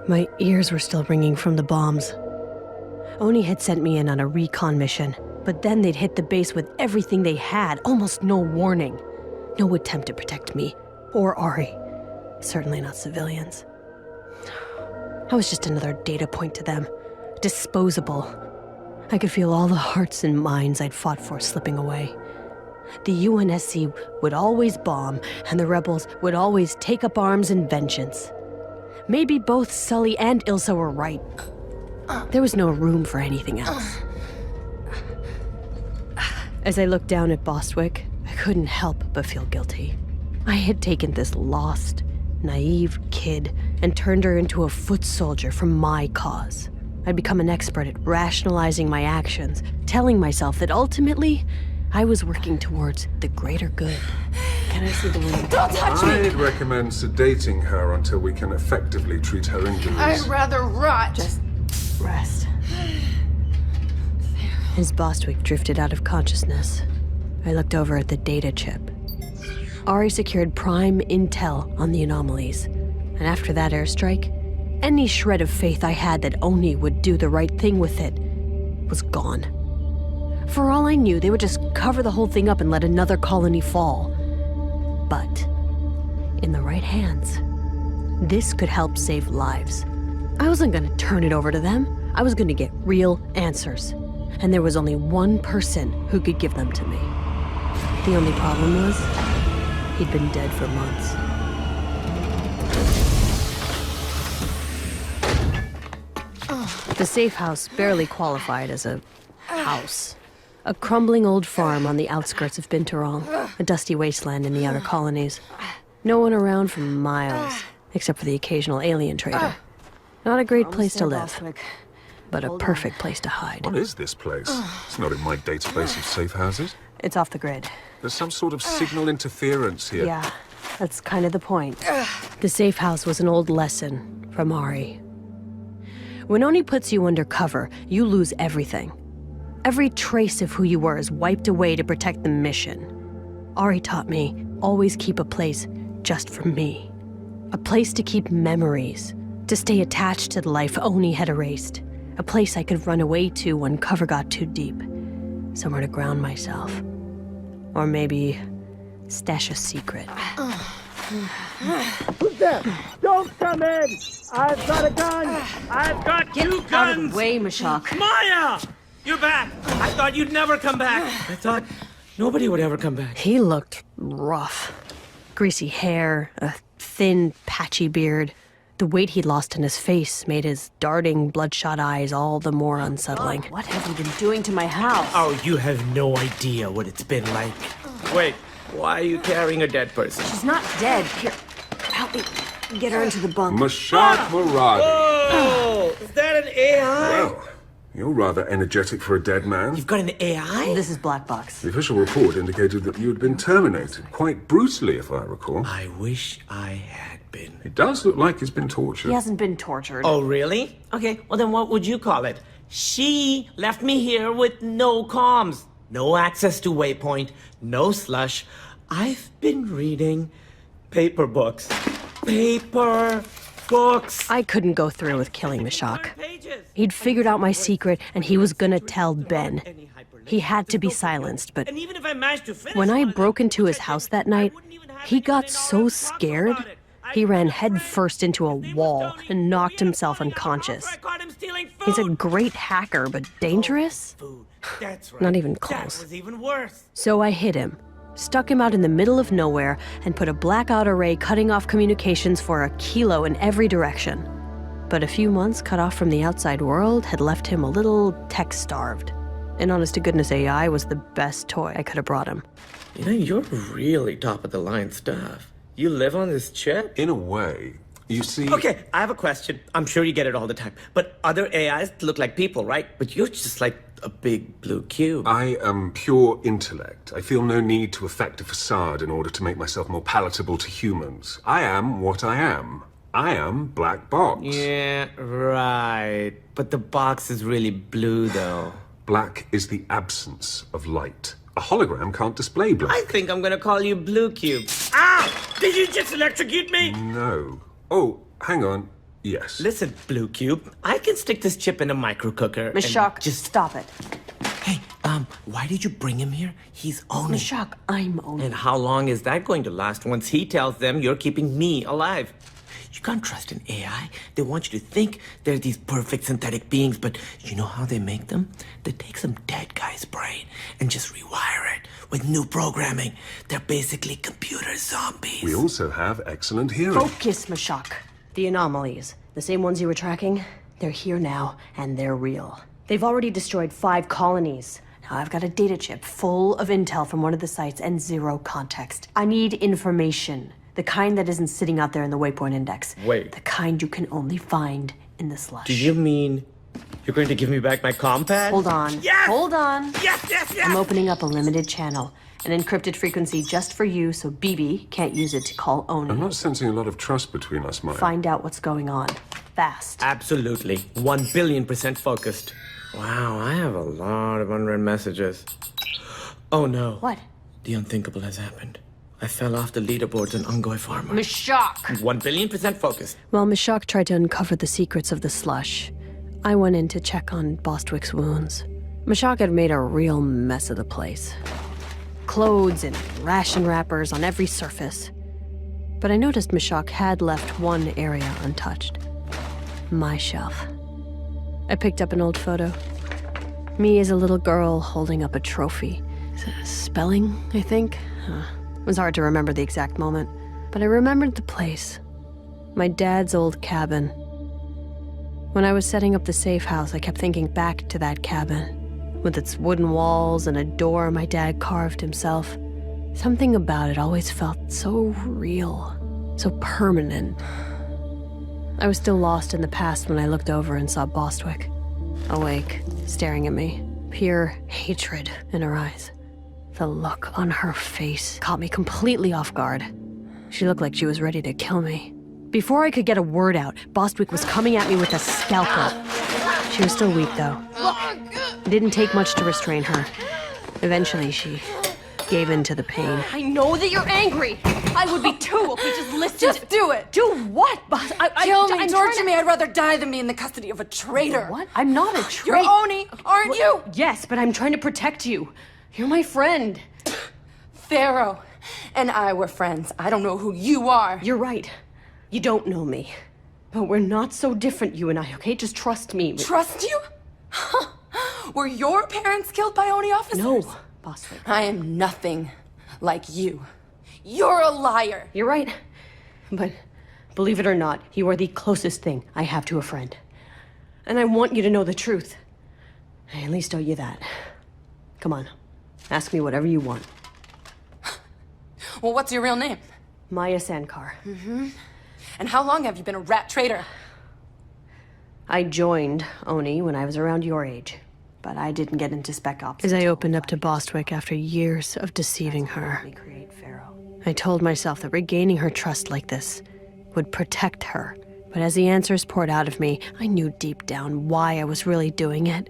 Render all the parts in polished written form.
My ears were still ringing from the bombs. Oni had sent me in on a recon mission, but then they'd hit the base with everything they had, almost no warning. No attempt to protect me, or Ari. Certainly not civilians. I was just another data point to them. Disposable. I could feel all the hearts and minds I'd fought for slipping away. The UNSC would always bomb, and the rebels would always take up arms in vengeance. Maybe both Sully and Ilsa were right. There was no room for anything else. As I looked down at Bostwick, I couldn't help but feel guilty. I had taken this lost, naive kid and turned her into a foot soldier for my cause. I'd become an expert at rationalizing my actions, telling myself that ultimately, I was working towards the greater good. Can I see the wound? Don't touch me! I'd recommend sedating her until we can effectively treat her injuries. I'd rather rot. Just rest. As Bostwick drifted out of consciousness, I looked over at the data chip. Ari secured prime intel on the anomalies, and after that airstrike, any shred of faith I had that Oni would do the right thing with it was gone. For all I knew, they would just cover the whole thing up and let another colony fall. But in the right hands, this could help save lives. I wasn't going to turn it over to them. I was going to get real answers. And there was only one person who could give them to me. The only problem was, he'd been dead for months. The safe house barely qualified as a house. A crumbling old farm on the outskirts of Binturong, a dusty wasteland in the outer colonies. No one around for miles, except for the occasional alien trader. Not a great place to live, but a perfect place to hide. What is this place? It's not in my database of safe houses. It's off the grid. There's some sort of signal interference here. Yeah, that's kind of the point. The safe house was an old lesson from Ari. When Oni puts you under cover, you lose everything. Every trace of who you were is wiped away to protect the mission. Ari taught me, always keep a place just for me. A place to keep memories, to stay attached to the life Oni had erased. A place I could run away to when cover got too deep. Somewhere to ground myself. Or maybe stash a secret. Who's there? Don't come in! I've got a gun! I've got two guns! Get out of the way, Mashak. Maya! You're back! I thought you'd never come back! I thought nobody would ever come back. He looked rough. Greasy hair, a thin, patchy beard. The weight he'd lost in his face made his darting, bloodshot eyes all the more unsettling. What have you been doing to my house? Oh, you have no idea what it's been like. Wait, why are you carrying a dead person? She's not dead. Here, help me get her into the bunk. Mashak Muradi. Oh, is that an AI? Well, you're rather energetic for a dead man. You've got an AI? This is Black Box. The official report indicated that you had been terminated, quite brutally, if I recall. I wish I had been. It does look like he's been tortured. He hasn't been tortured. Oh, really? Okay, well then what would you call it? She left me here with no comms, no access to Waypoint, no slush. I've been reading paper books. Paper books. I couldn't go through with killing Mashak. He'd figured out my secret, and he was gonna tell Ben. He had to be silenced, but when I broke into his house that night, he got so scared, he ran headfirst into a wall and knocked himself unconscious. He's a great hacker, but dangerous? Not even close. So I hid him, stuck him out in the middle of nowhere, and put a blackout array cutting off communications for a kilo in every direction. But a few months cut off from the outside world had left him a little tech-starved. And honest-to-goodness AI was the best toy I could have brought him. You know, you're really top-of-the-line stuff. You live on this chip? In a way. You see... Okay, I have a question. I'm sure you get it all the time. But other AIs look like people, right? But you're just like a big blue cube. I am pure intellect. I feel no need to affect a facade in order to make myself more palatable to humans. I am what I am. I am Black Box. Yeah, right. But the box is really blue, though. Black is the absence of light. A hologram can't display black. I think I'm gonna call you Blue Cube. Ah! Did you just electrocute me? No. Oh, hang on. Yes. Listen, Blue Cube, I can stick this chip in a micro cooker. Mashak, just stop it. Hey, why did you bring him here? He's Oni. Mashak, I'm Oni. And how long is that going to last once he tells them you're keeping me alive? You can't trust an AI. They want you to think they're these perfect synthetic beings, but you know how they make them? They take some dead guy's brain and just rewire it with new programming. They're basically computer zombies. We also have excellent hearing. Focus, Mashak. The anomalies, the same ones you were tracking, they're here now, and they're real. They've already destroyed 5 colonies. Now I've got a data chip full of intel from one of the sites and 0 context. I need information. The kind that isn't sitting out there in the waypoint index. Wait. The kind you can only find in the slush. Do you mean you're going to give me back my compad? Hold on. Yes! Hold on. Yes! I'm opening up a limited channel. An encrypted frequency just for you so BB can't use it to call Oni. I'm not sensing a lot of trust between us, Maya. Find out what's going on. Fast. Absolutely. 1,000,000,000% focused. Wow, I have a lot of unread messages. Oh no. What? The unthinkable has happened. I fell off the leaderboards in Ungoy Farmer. Mashak! 1,000,000,000% focused. While Mashak tried to uncover the secrets of the slush, I went in to check on Bostwick's wounds. Mashak had made a real mess of the place. Clothes and ration wrappers on every surface. But I noticed Mashak had left one area untouched. My shelf. I picked up an old photo. Me as a little girl holding up a trophy. Spelling, I think? It was hard to remember the exact moment, but I remembered the place. My dad's old cabin. When I was setting up the safe house, I kept thinking back to that cabin, with its wooden walls and a door my dad carved himself. Something about it always felt so real, so permanent. I was still lost in the past when I looked over and saw Bostwick, awake, staring at me, pure hatred in her eyes. The look on her face caught me completely off guard. She looked like she was ready to kill me. Before I could get a word out, Bostwick was coming at me with a scalpel. She was still weak, though. It didn't take much to restrain her. Eventually, she gave in to the pain. I know that you're angry. I would be too, okay? Just listen. Just do it. Do what, boss? Kill me, I'm torture me. I'd rather die than be in the custody of a traitor. What? I'm not a traitor. You're Oni, aren't you? Yes, but I'm trying to protect you. You're my friend. Pharaoh and I were friends. I don't know who you are. You're right. You don't know me. But we're not so different, you and I, okay? Just trust me. Trust you? Huh. Were your parents killed by Oni officers? No, Bostwick. I am nothing like you. You're a liar. You're right. But believe it or not, you are the closest thing I have to a friend. And I want you to know the truth. I at least owe you that. Come on. Ask me whatever you want. Well, what's your real name? Maya Sankar. And how long have you been a rat traitor? I joined Oni when I was around your age, but I didn't get into Spec Ops. As I opened up to Bostwick after years of deceiving her, I told myself that regaining her trust like this would protect her. But as the answers poured out of me, I knew deep down why I was really doing it.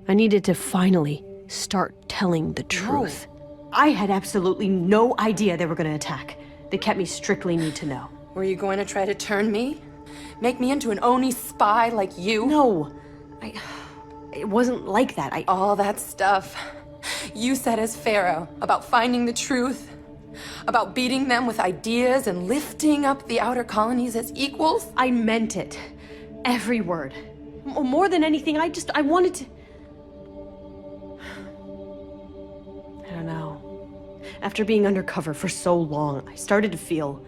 I needed to finally start telling the truth. I had absolutely no idea they were going to attack. They kept me strictly need to know. Were you going to try to turn me? Make me into an Oni spy like you? No. It wasn't like that. All that stuff you said as Pharaoh about finding the truth, about beating them with ideas and lifting up the outer colonies as equals. I meant it. Every word. More than anything, I wanted to... I don't know. After being undercover for so long, I started to feel...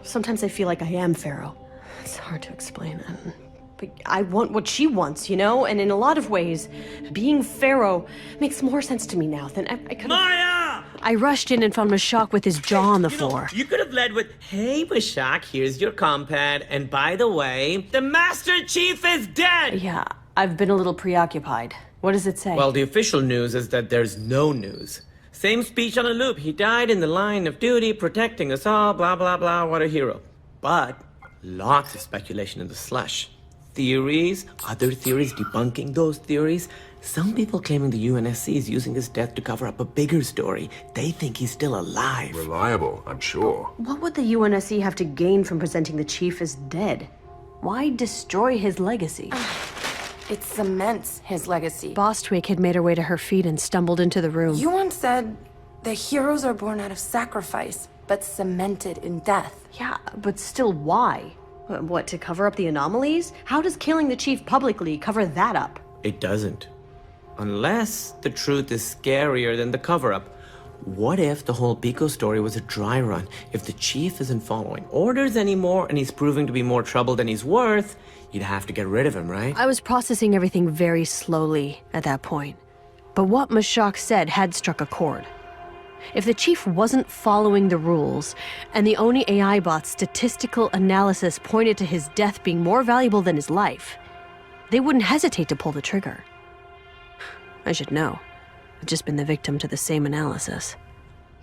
Sometimes I feel like I am Pharaoh. It's hard to explain. But I want what she wants, you know? And in a lot of ways, being Pharaoh makes more sense to me now than I could have... Maya! I rushed in and found Mashak with his jaw on the floor. You could have led with, hey, Mashak, here's your compad. And by the way, the Master Chief is dead! Yeah, I've been a little preoccupied. What does it say? Well, the official news is that there's no news. Same speech on a loop. He died in the line of duty, protecting us all, blah, blah, blah, what a hero. But lots of speculation in the slush. theories, other theories debunking those theories. Some people claiming the UNSC is using his death to cover up a bigger story. They think he's still alive. Reliable, I'm sure. What would the UNSC have to gain from presenting the chief as dead? Why destroy his legacy? It cements his legacy. Bostwick had made her way to her feet and stumbled into the room. You once said, the heroes are born out of sacrifice, but cemented in death. Yeah, but still why? What, to cover up the anomalies? How does killing the chief publicly cover that up? It doesn't. Unless the truth is scarier than the cover-up. What if the whole Pico story was a dry run? If the chief isn't following orders anymore and he's proving to be more trouble than he's worth, you'd have to get rid of him, right? I was processing everything very slowly at that point. But what Mashak said had struck a chord. If the chief wasn't following the rules, and the Oni AI bot's statistical analysis pointed to his death being more valuable than his life, they wouldn't hesitate to pull the trigger. I should know. I've just been the victim to the same analysis.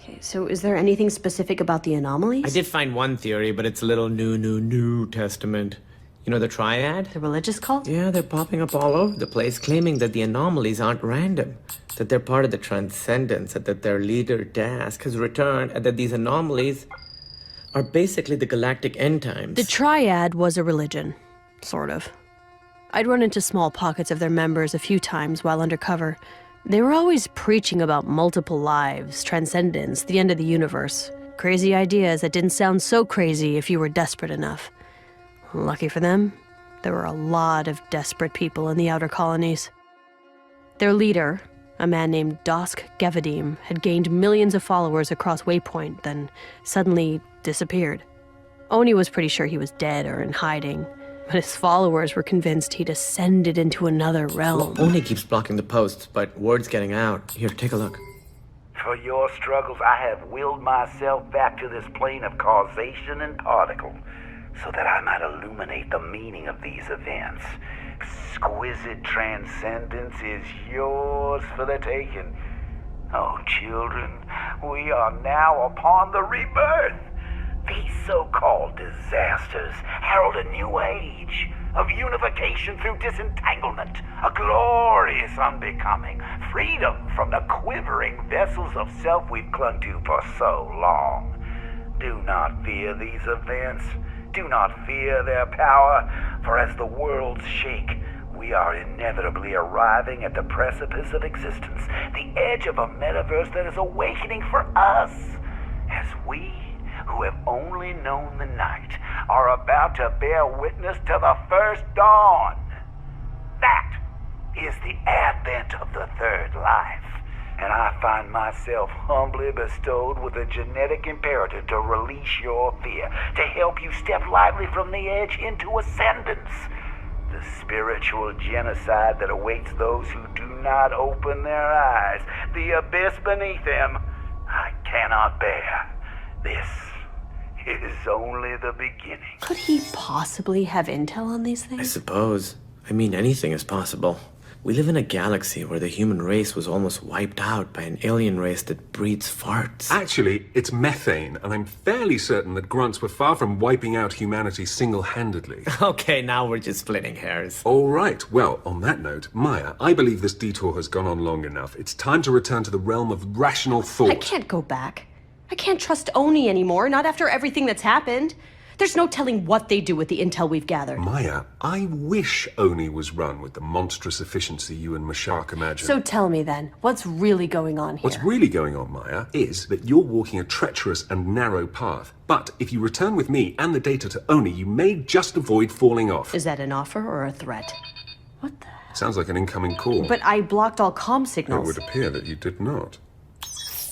Okay, so is there anything specific about the anomalies? I did find one theory, but it's a little New Testament. You know the triad? The religious cult? Yeah, they're popping up all over the place, claiming that the anomalies aren't random, that they're part of the transcendence, and that their leader, Dask, has returned, and that these anomalies are basically the galactic end times. The triad was a religion, sort of. I'd run into small pockets of their members a few times while undercover. They were always preaching about multiple lives, transcendence, the end of the universe. Crazy ideas that didn't sound so crazy if you were desperate enough. Lucky for them, there were a lot of desperate people in the outer colonies. Their leader, a man named Dosk Gevadim, had gained millions of followers across Waypoint, then suddenly disappeared. Oni was pretty sure he was dead or in hiding, but his followers were convinced he'd ascended into another realm. Well, Oni keeps blocking the posts, but word's getting out. Here, take a look. For your struggles, I have willed myself back to this plane of causation and particle, so that I might illuminate the meaning of these events. Exquisite transcendence is yours for the taking. Oh, children, we are now upon the rebirth. These so-called disasters herald a new age of unification through disentanglement, a glorious unbecoming, freedom from the quivering vessels of self we've clung to for so long. Do not fear these events. Do not fear their power, for as the worlds shake, we are inevitably arriving at the precipice of existence, the edge of a metaverse that is awakening for us, as we, who have only known the night, are about to bear witness to the first dawn. That is the advent of the third life, and I find myself humbly bestowed with a genetic imperative to release your fear, to help you step lively from the edge into ascendance. The spiritual genocide that awaits those who do not open their eyes, the abyss beneath them, I cannot bear. This is only the beginning. Could he possibly have intel on these I things? suppose. I mean, anything is possible. We live in a galaxy where the human race was almost wiped out by an alien race that breeds farts. Actually, it's methane, and I'm fairly certain that grunts were far from wiping out humanity single-handedly. Okay, now we're just splitting hairs. All right, well, on that note, Maya, I believe this detour has gone on long enough. It's time to return to the realm of rational thought. I can't go back. I can't trust Oni anymore, not after everything that's happened. There's no telling what they do with the intel we've gathered. Maya, I wish Oni was run with the monstrous efficiency you and Mashak imagine. So tell me then, what's really going on here? What's really going on, Maya, is that you're walking a treacherous and narrow path. But if you return with me and the data to Oni, you may just avoid falling off. Is that an offer or a threat? What the hell? Sounds like an incoming call. But I blocked all comm It signals. would appear that you did not.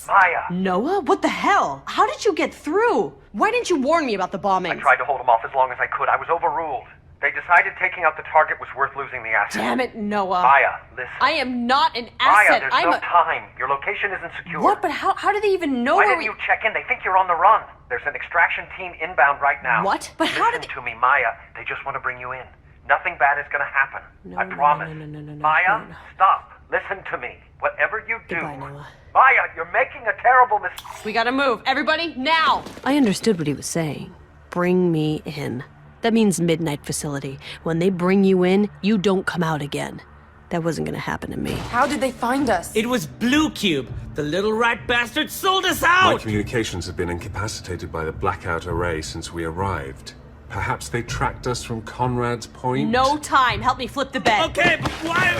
Maya! Noah? What the hell? How did you get through? Why didn't you warn me about the bombing? I tried to hold them off as long as I could. I was overruled. They decided taking out the target was worth losing the asset. Damn it, Noah. Maya, listen. I am not an Maya, asset. there's I'm no time. Your location isn't secure. What? But how do they even know Why where didn't you check in? They think you're on the run. There's an extraction team inbound right now. What? But how did Listen to me, Maya. They just want to bring you in. Nothing bad is going to happen. I promise. No, Maya, no. stop. Listen to me. Whatever you do. Goodbye, Noah. Maya, you're making a terrible mistake. We gotta move. Everybody, now! I understood what he was saying. Bring me in. That means midnight facility. When they bring you in, you don't come out again. That wasn't gonna happen to me. How did they find us? It was Blue Cube. The little rat bastard sold us My out! communications have been incapacitated by the blackout array since we arrived. Perhaps they tracked us from Conrad's Point? No time. Help me flip the bed. Okay, but why?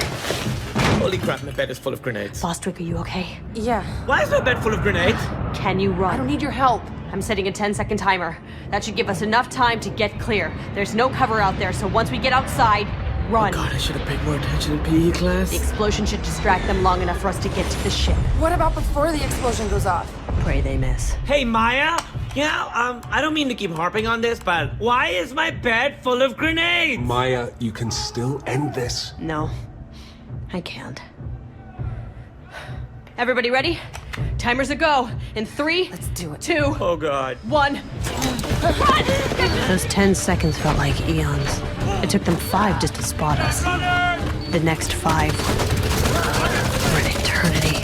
Holy crap, my bed is full of grenades. Bostwick, are you okay? Yeah. Why is my bed full of grenades? Can you run? I don't need your help. I'm setting a 10-second timer. That should give us enough time to get clear. There's no cover out there, so once we get outside, run. God, I should have paid more attention in PE class. The explosion should distract them long enough for us to get to the ship. What about before the explosion goes off? Pray they miss. Hey, Maya? Yeah, I don't mean to keep harping on this, but why is my bed full of grenades? Maya, you can still end this. No, I can't. Everybody ready? Timers a go. In 3, Let's do it. 2, Oh, God. 1. Those 10 seconds felt like eons. It took them 5 just to spot us. The next 5 were an eternity.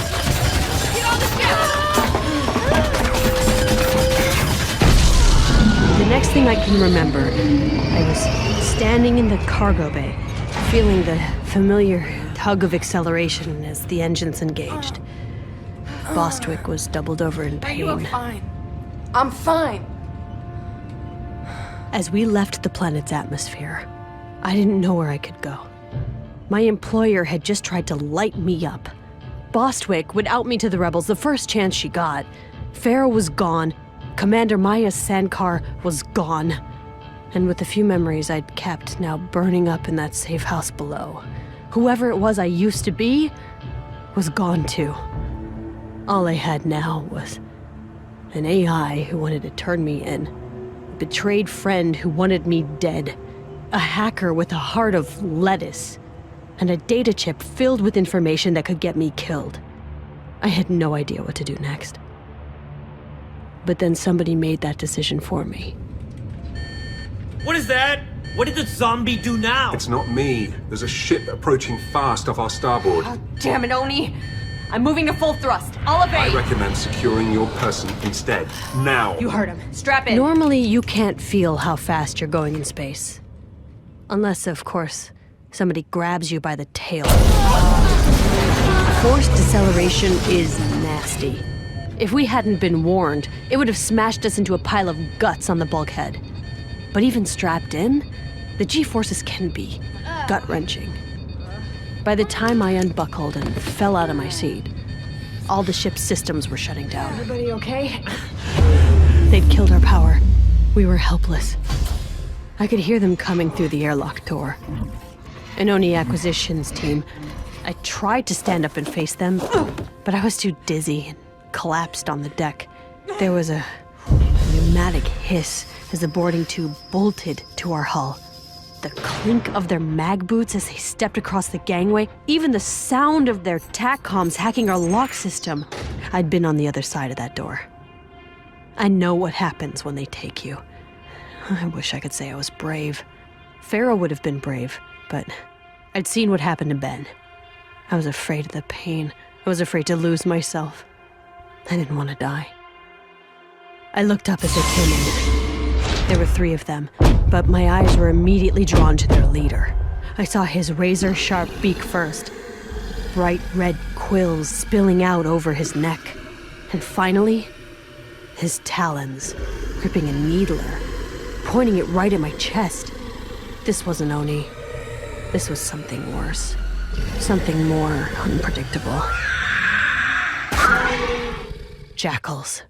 The next thing I can remember, I was standing in the cargo bay, feeling the familiar tug of acceleration as the engines engaged. Bostwick was doubled over in You are pain. fine. I'm fine. As we left the planet's atmosphere, I didn't know where I could go. My employer had just tried to light me up. Bostwick would out me to the rebels the first chance she got. Farrow was gone. Commander Maya Sankar was gone. And with the few memories I'd kept now burning up in that safe house below, whoever it was I used to be was gone too. All I had now was an AI who wanted to turn me in, a betrayed friend who wanted me dead, a hacker with a heart of lettuce, and a data chip filled with information that could get me killed. I had no idea what to do next. But then somebody made that decision for me. What is that? What did the zombie do now? It's not me. There's a ship approaching fast off our starboard. Oh, damn it, Oni! I'm moving to full thrust. I'll I evade! recommend securing your person instead. Now. You heard him. Strap in. Normally, you can't feel how fast you're going in space. Unless, of course, somebody grabs you by the tail. Forced deceleration is nasty. If we hadn't been warned, it would have smashed us into a pile of guts on the bulkhead. But even strapped in, the G-forces can be gut-wrenching. By the time I unbuckled and fell out of my seat, all the ship's systems were shutting down. Everybody okay? They'd killed our power. We were helpless. I could hear them coming through the airlock door. An Oni acquisitions team. I tried to stand up and face them, but I was too dizzy and collapsed on the deck. There was a pneumatic hiss as the boarding tube bolted to our hull. The clink of their mag boots as they stepped across the gangway, even the sound of their TACCOMs hacking our lock system. I'd been on the other side of that door. I know what happens when they take you. I wish I could say I was brave. Farrow would have been brave, but I'd seen what happened to Ben. I was afraid of the pain. I was afraid to lose myself. I didn't want to die. I looked up as they came in. There were 3 of them, but my eyes were immediately drawn to their leader. I saw his razor-sharp beak first, bright red quills spilling out over his neck, and finally, his talons, gripping a needler, pointing it right at my chest. This wasn't Oni. This was something worse. Something more unpredictable. Jackals.